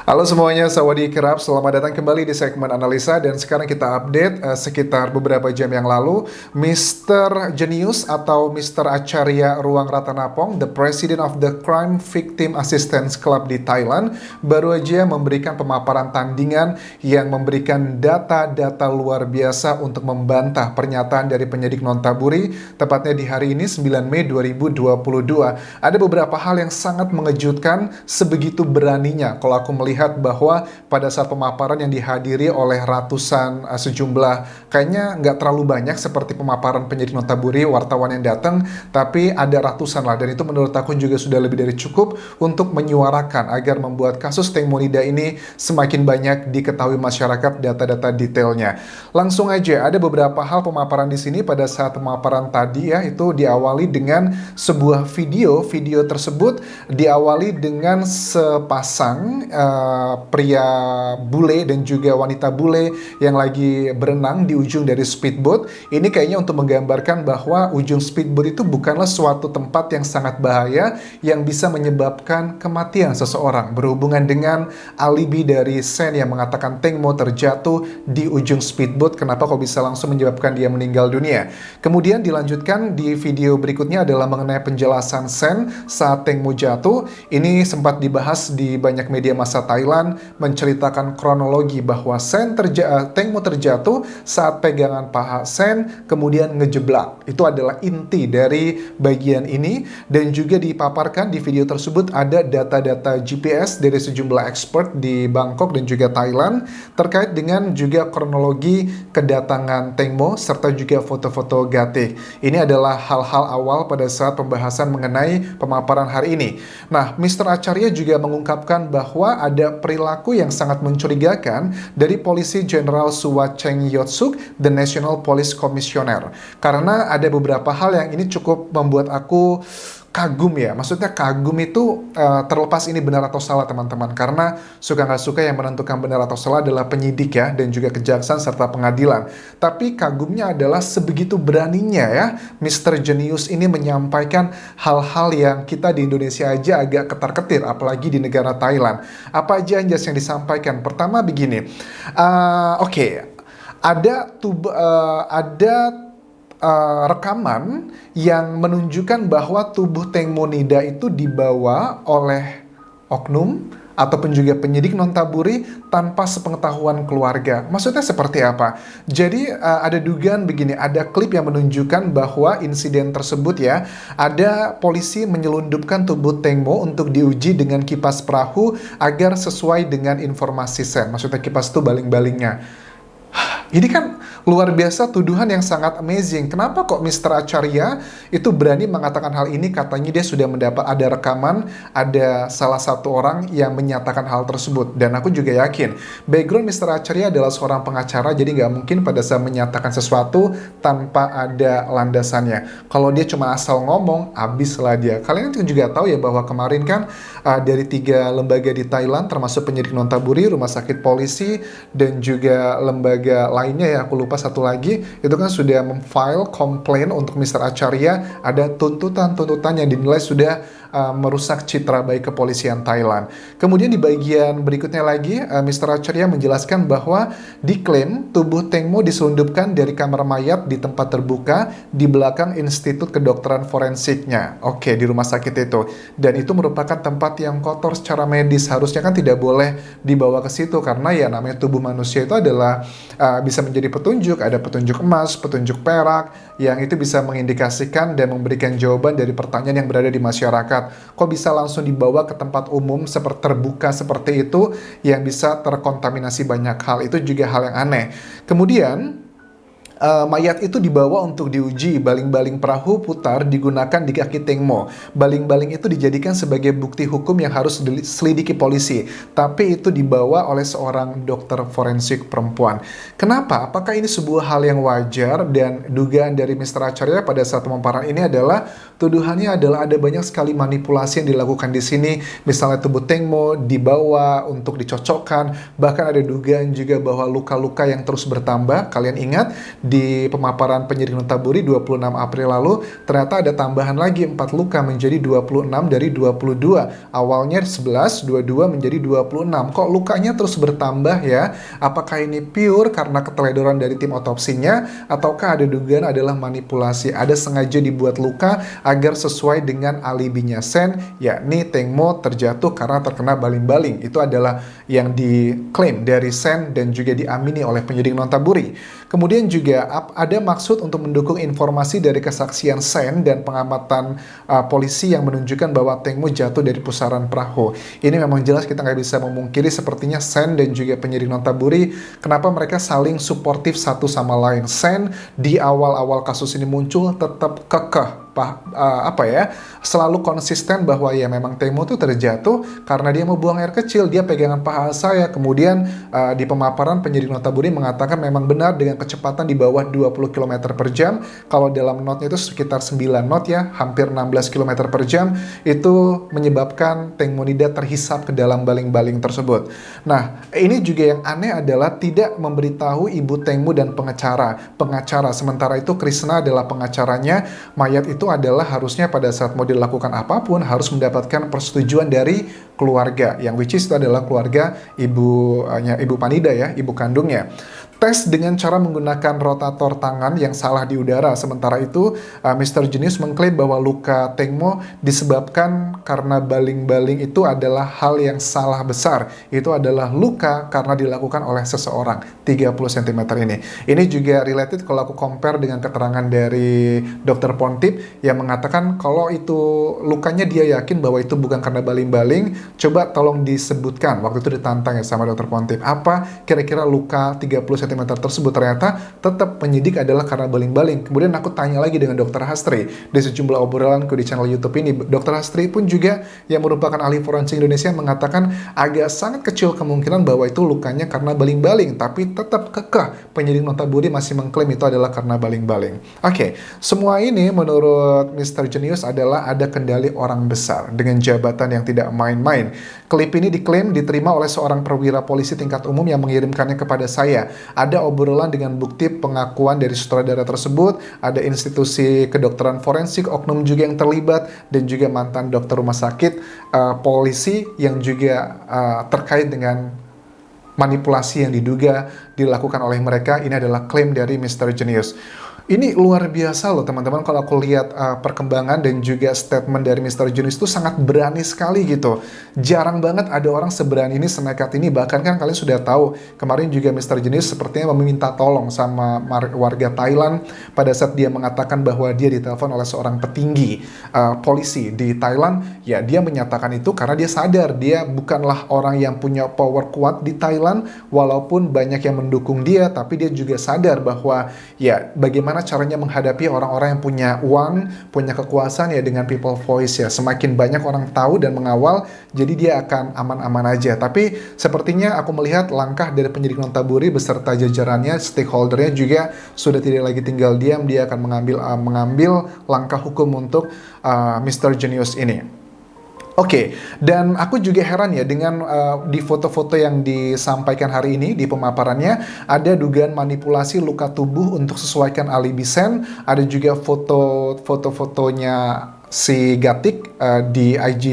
Halo semuanya, sawadee kerap. Selamat datang kembali di segmen analisa dan sekarang kita update sekitar beberapa jam yang lalu, Mr. Genius atau Mr. Acharya Ruang Ratanapong, the President of the Crime Victim Assistance Club di Thailand, baru aja memberikan pemaparan tandingan yang memberikan data-data luar biasa untuk membantah pernyataan dari penyidik Nontaburi, tepatnya di hari ini 9 Mei 2022. Ada beberapa hal yang sangat mengejutkan, sebegitu beraninya kalau aku melihat bahwa pada saat pemaparan yang dihadiri oleh ratusan sejumlah, kayaknya nggak terlalu banyak seperti pemaparan penyidik Nontaburi, wartawan yang datang, tapi ada ratusan lah, dan itu menurut aku juga sudah lebih dari cukup untuk menyuarakan agar membuat kasus Teng Monida ini semakin banyak diketahui masyarakat data-data detailnya. Langsung aja, ada beberapa hal pemaparan di sini pada saat pemaparan tadi ya, itu diawali dengan sebuah video tersebut diawali dengan sepasang pria bule dan juga wanita bule yang lagi berenang di ujung dari speedboat. Ini kayaknya untuk menggambarkan bahwa ujung speedboat itu bukanlah suatu tempat yang sangat bahaya yang bisa menyebabkan kematian seseorang, berhubungan dengan alibi dari Sen yang mengatakan Teng Mo terjatuh di ujung speedboat, kenapa kok bisa langsung menyebabkan dia meninggal dunia. Kemudian dilanjutkan di video berikutnya adalah mengenai penjelasan Sen saat Teng Mo jatuh. Ini sempat dibahas di banyak media massa Thailand, menceritakan kronologi bahwa Teng Mo terjatuh saat pegangan paha Sen kemudian ngejeblak. Itu adalah inti dari bagian ini, dan juga dipaparkan di video tersebut ada data-data GPS dari sejumlah expert di Bangkok dan juga Thailand terkait dengan juga kronologi kedatangan Teng Mo serta juga foto-foto Gatik. Ini adalah hal-hal awal pada saat pembahasan mengenai pemaparan hari ini. Nah, Mr. Acharya juga mengungkapkan bahwa ada perilaku yang sangat mencurigakan dari Polisi Jenderal Suwa Cheng Yotsuk, the National Police Commissioner. Karena ada beberapa hal yang ini cukup membuat aku kagum ya. Maksudnya kagum itu terlepas ini benar atau salah teman-teman. Karena suka nggak suka yang menentukan benar atau salah adalah penyidik ya, dan juga kejaksaan serta pengadilan. Tapi kagumnya adalah sebegitu beraninya ya Mr. Genius ini menyampaikan hal-hal yang kita di Indonesia aja agak ketar-ketir, apalagi di negara Thailand. Apa aja yang disampaikan? Pertama begini, ada rekaman yang menunjukkan bahwa tubuh Teng Monida itu dibawa oleh oknum ataupun juga penyidik Nontaburi tanpa sepengetahuan keluarga. Maksudnya seperti apa? Jadi ada dugaan begini, ada klip yang menunjukkan bahwa insiden tersebut ya, ada polisi menyelundupkan tubuh Teng Mo untuk diuji dengan kipas perahu agar sesuai dengan informasi Sen. Maksudnya kipas itu baling-balingnya. Ini kan luar biasa, tuduhan yang sangat amazing. Kenapa kok Mr. Acharya itu berani mengatakan hal ini? Katanya dia sudah mendapat ada rekaman, ada salah satu orang yang menyatakan hal tersebut. Dan aku juga yakin, background Mr. Acharya adalah seorang pengacara, jadi nggak mungkin pada saat menyatakan sesuatu tanpa ada landasannya. Kalau dia cuma asal ngomong, habislah dia. Kalian juga tahu ya bahwa kemarin kan dari 3 lembaga di Thailand, termasuk penyidik Nontaburi, rumah sakit polisi, dan juga lembaga lainnya ya, aku lupa satu lagi, itu kan sudah memfile komplain untuk Mr. Acharya. Ada tuntutan-tuntutan yang dinilai sudah merusak citra baik kepolisian Thailand. Kemudian di bagian berikutnya lagi, Mr. Acharya menjelaskan bahwa diklaim tubuh Teng Mo diselundupkan dari kamar mayat di tempat terbuka di belakang Institut Kedokteran Forensiknya. Oke, di rumah sakit itu. Dan itu merupakan tempat yang kotor secara medis. Harusnya kan tidak boleh dibawa ke situ, karena ya namanya tubuh manusia itu adalah bisa menjadi petunjuk, ada petunjuk emas, petunjuk perak, yang itu bisa mengindikasikan dan memberikan jawaban dari pertanyaan yang berada di masyarakat. Kok bisa langsung dibawa ke tempat umum seperti terbuka seperti itu yang bisa terkontaminasi banyak hal, itu juga hal yang aneh. Kemudian mayat itu dibawa untuk diuji. Baling-baling perahu putar digunakan di kaki Teng Mo. Baling-baling itu dijadikan sebagai bukti hukum yang harus diselidiki polisi, tapi itu dibawa oleh seorang dokter forensik perempuan. Kenapa? Apakah ini sebuah hal yang wajar? Dan dugaan dari Mr. Acharya pada saat pemaparan ini adalah, tuduhannya adalah ada banyak sekali manipulasi yang dilakukan di sini. Misalnya tubuh Teng Mo dibawa untuk dicocokkan, bahkan ada dugaan juga bahwa luka-luka yang terus bertambah. Kalian ingat di pemaparan penyidik Notaburi 26 April lalu, ternyata ada tambahan lagi 4 luka menjadi 26 dari 22. Awalnya 11, 22 menjadi 26. Kok lukanya terus bertambah ya? Apakah ini pure karena keteledoran dari tim otopsinya, ataukah ada dugaan adalah manipulasi, ada sengaja dibuat luka agar sesuai dengan alibinya Sen, yakni Teng Mo terjatuh karena terkena baling-baling. Itu adalah yang diklaim dari Sen dan juga diamini oleh penyidik Notaburi. Kemudian juga ada maksud untuk mendukung informasi dari kesaksian Sen dan pengamatan polisi yang menunjukkan bahwa Teng Mo jatuh dari pusaran perahu. Ini memang jelas kita nggak bisa memungkiri sepertinya Sen dan juga penyidik Notaburi kenapa mereka saling suportif satu sama lain. Sen di awal-awal kasus ini muncul tetap kekeh selalu konsisten bahwa ya memang Teng Mo tuh terjatuh karena dia mau buang air kecil, dia pegangan paha saya. Kemudian di pemaparan penyidik Notaburi mengatakan memang benar dengan kecepatan di bawah 20 km per jam. Kalau dalam knotnya itu sekitar 9 knot ya, hampir 16 km per jam, itu menyebabkan Teng Monida terhisap ke dalam baling-baling tersebut. Nah, ini juga yang aneh adalah tidak memberitahu ibu Teng Mo dan pengacara. Sementara itu Krishna adalah pengacaranya. Mayat itu adalah harusnya pada saat mau dilakukan apapun harus mendapatkan persetujuan dari keluarga, yang which is itu adalah keluarga ibu Panida ya, ibu kandungnya. Tes dengan cara menggunakan rotator tangan yang salah di udara. Sementara itu, Mr. Genius mengklaim bahwa luka Teng Mo disebabkan karena baling-baling itu adalah hal yang salah besar. Itu adalah luka karena dilakukan oleh seseorang, 30 cm ini. Ini juga related kalau aku compare dengan keterangan dari Dr. Pontip yang mengatakan kalau itu lukanya dia yakin bahwa itu bukan karena baling-baling. Coba tolong disebutkan, waktu itu ditantang ya sama Dr. Pontip, apa kira-kira luka 30 cm tersebut. Ternyata tetap penyidik adalah karena baling-baling. Kemudian aku tanya lagi dengan Dr. Hastri di sejumlah obrolanku di channel YouTube ini. Dr. Hastri pun juga yang merupakan ahli forensik Indonesia mengatakan agak sangat kecil kemungkinan bahwa itu lukanya karena baling-baling, tapi tetap kekeh penyidik Notaburi masih mengklaim itu adalah karena baling-baling. Oke, semua ini menurut Mr. Genius adalah ada kendali orang besar dengan jabatan yang tidak main-main. Klip ini diklaim diterima oleh seorang perwira polisi tingkat umum yang mengirimkannya kepada saya. Ada obrolan dengan bukti pengakuan dari sutradara tersebut, ada institusi kedokteran forensik, oknum juga yang terlibat, dan juga mantan dokter rumah sakit, polisi yang juga terkait dengan manipulasi yang diduga dilakukan oleh mereka. Ini adalah klaim dari Mr. Genius. Ini luar biasa loh teman-teman, kalau aku lihat perkembangan dan juga statement dari Mr. Genius itu sangat berani sekali gitu. Jarang banget ada orang seberani ini, senekat ini. Bahkan kan kalian sudah tahu, kemarin juga Mr. Genius sepertinya meminta tolong sama warga Thailand pada saat dia mengatakan bahwa dia ditelepon oleh seorang petinggi polisi di Thailand. Ya, dia menyatakan itu karena dia sadar dia bukanlah orang yang punya power kuat di Thailand, walaupun banyak yang mendukung dia, tapi dia juga sadar bahwa ya bagaimana caranya menghadapi orang-orang yang punya uang, punya kekuasaan ya dengan people voice ya. Semakin banyak orang tahu dan mengawal, jadi dia akan aman-aman aja. Tapi sepertinya aku melihat langkah dari penyidik Notaburi beserta jajarannya, stakeholdernya juga sudah tidak lagi tinggal diam. Dia akan mengambil langkah hukum untuk Mr. Genius ini. Oke, dan aku juga heran ya dengan di foto-foto yang disampaikan hari ini di pemaparannya ada dugaan manipulasi luka tubuh untuk sesuaikan alibi Sen. Ada juga foto-fotonya si Gatik di IG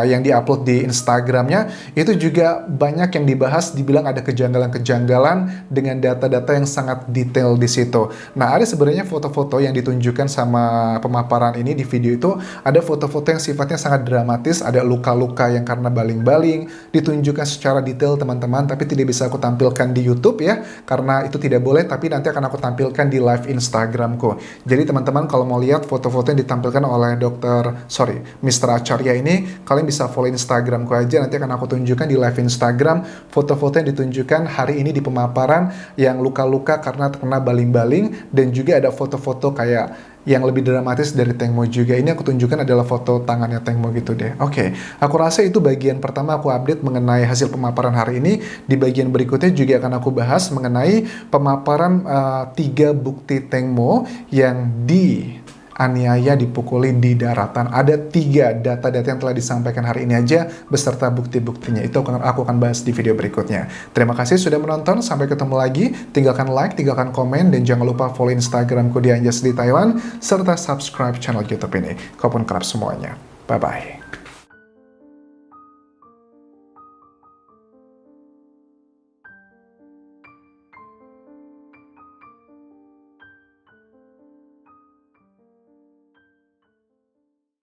yang diupload di Instagramnya. Itu juga banyak yang dibahas, dibilang ada kejanggalan-kejanggalan dengan data-data yang sangat detail di situ. Nah, ada sebenarnya foto-foto yang ditunjukkan sama pemaparan ini di video itu, ada foto-foto yang sifatnya sangat dramatis, ada luka-luka yang karena baling-baling, ditunjukkan secara detail teman-teman, tapi tidak bisa aku tampilkan di YouTube ya, karena itu tidak boleh, tapi nanti akan aku tampilkan di live Instagramku. Jadi teman-teman kalau mau lihat foto-foto yang ditampilkan oleh Mr. Acharya ini, kalian bisa follow Instagramku aja, nanti akan aku tunjukkan di live Instagram foto-foto yang ditunjukkan hari ini di pemaparan yang luka-luka karena terkena baling-baling, dan juga ada foto-foto kayak yang lebih dramatis dari Teng Mo juga. Ini aku tunjukkan adalah foto tangannya Teng Mo gitu deh. Oke, aku rasa itu bagian pertama aku update mengenai hasil pemaparan hari ini. Di bagian berikutnya juga akan aku bahas mengenai pemaparan 3 bukti Teng Mo yang dianiaya, dipukuli di daratan. Ada 3 data-data yang telah disampaikan hari ini aja beserta bukti-buktinya. Itu aku akan bahas di video berikutnya. Terima kasih sudah menonton, sampai ketemu lagi. Tinggalkan like, tinggalkan komen, dan jangan lupa follow Instagramku di Anjas di Thailand, serta subscribe channel YouTube ini. Kopun kerap semuanya. Bye-bye.